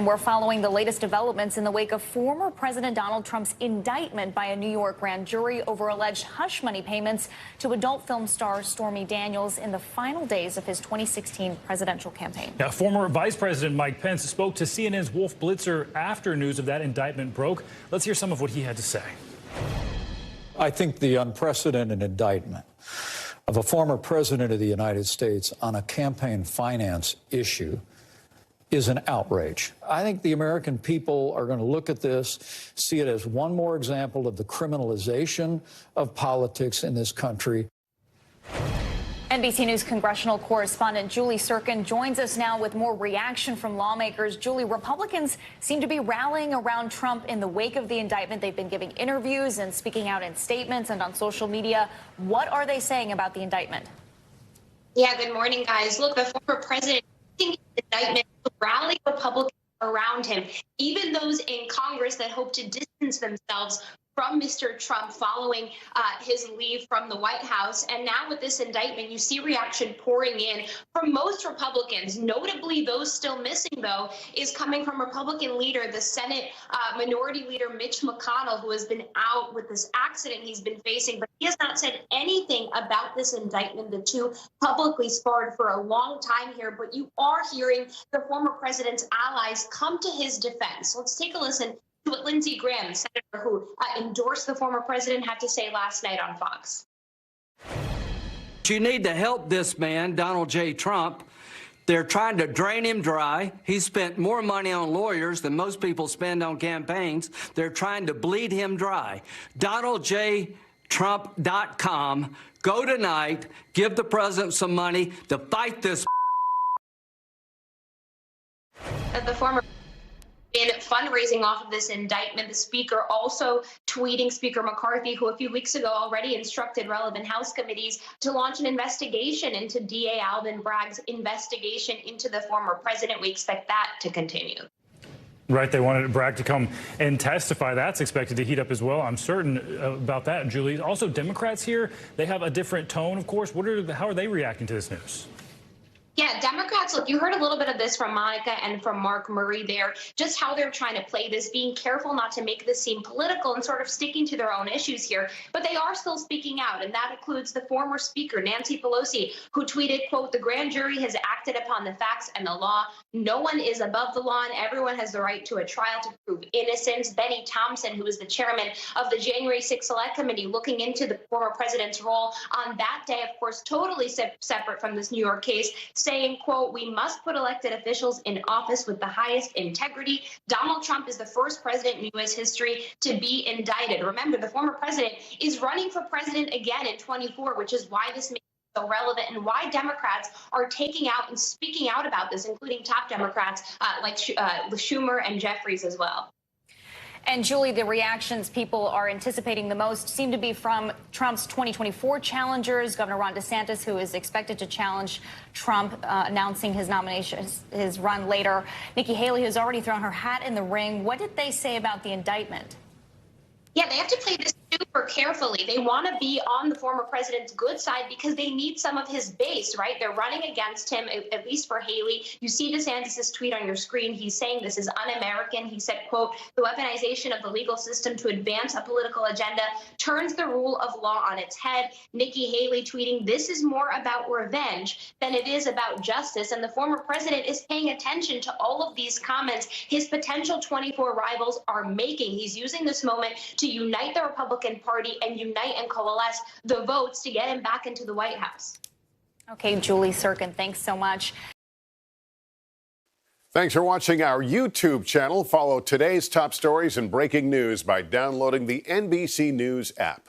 We're following the latest developments in the wake of former President Donald Trump's indictment by a New York grand jury over alleged hush money payments to adult film star Stormy Daniels in the final days of his 2016 presidential campaign. Now, former Vice President Mike Pence spoke to CNN's Wolf Blitzer after news of that indictment broke. Let's hear some of what he had to say. I think the unprecedented indictment of a former president of the United States on a campaign finance issue is an outrage. I think the American people are going to look at this, see it as one more example of the criminalization of politics in this country. NBC News congressional correspondent Julie Tsirkin joins us now with more reaction from lawmakers. Julie, Republicans seem to be rallying around Trump in the wake of the indictment. They've been giving interviews and speaking out in statements and on social media. What are they saying about the indictment? Yeah, good morning, guys. Look, the former president, the indictment to rally Republicans around him, even those in Congress that hope to distance themselves from Mr. Trump following his leave from the White House. And now with this indictment, you see reaction pouring in from most Republicans. Notably, those still missing, though, is coming from Republican leader, the Senate Minority Leader Mitch McConnell, who has been out with this accident he's been facing. But he has not said anything about this indictment. The two publicly sparred for a long time here. But you are hearing the former president's allies come to his defense. Let's take a listen to what Lindsey Graham, the senator who endorsed the former president, had to say last night on Fox. You need to help this man, Donald J. Trump. They're trying to drain him dry. He spent more money on lawyers than most people spend on campaigns. They're trying to bleed him dry. DonaldJTrump.com. Go tonight. Give the president some money to fight this. The former been fundraising off of this indictment. The speaker also tweeting Speaker McCarthy, who a few weeks ago already instructed relevant House committees to launch an investigation into DA Alvin Bragg's investigation into the former president. We expect that to continue. Right, they wanted Bragg to come and testify. That's expected to heat up as well. I'm certain about that, Julie. Also, Democrats here, they have a different tone, of course. How are they reacting to this news? Yeah, Democrats, look, you heard a little bit of this from Monica and from Mark Murray there, just how they're trying to play this, being careful not to make this seem political and sort of sticking to their own issues here. But they are still speaking out, and that includes the former speaker, Nancy Pelosi, who tweeted, quote, "The grand jury has acted upon the facts and the law. No one is above the law, and everyone has the right to a trial to prove innocence." Benny Thompson, who is the chairman of the January 6th Select Committee, looking into the former president's role on that day, of course, totally separate from this New York case, saying, quote, "We must put elected officials in office with the highest integrity. Donald Trump is the first president in U.S. history to be indicted." Remember, the former president is running for president again in 24, which is why this makes it so relevant and why Democrats are taking out and speaking out about this, including top Democrats like Schumer and Jeffries as well. And Julie, the reactions people are anticipating the most seem to be from Trump's 2024 challengers. Governor Ron DeSantis, who is expected to challenge Trump, announcing his nomination, his run later. Nikki Haley has already thrown her hat in the ring. What did they say about the indictment? Yeah, they have to play this super carefully. They want to be on the former president's good side because they need some of his base, right? They're running against him, at least for Haley. You see DeSantis' tweet on your screen. He's saying this is un-American. He said, quote, "The weaponization of the legal system to advance a political agenda turns the rule of law on its head." Nikki Haley tweeting, "This is more about revenge than it is about justice." And the former president is paying attention to all of these comments his potential 24 rivals are making. He's using this moment to unite the Republican Party and unite and coalesce the votes to get him back into the White House. Okay, Julie Tsirkin, thanks so much. Thanks for watching our YouTube channel. Follow today's top stories and breaking news by downloading the NBC News app.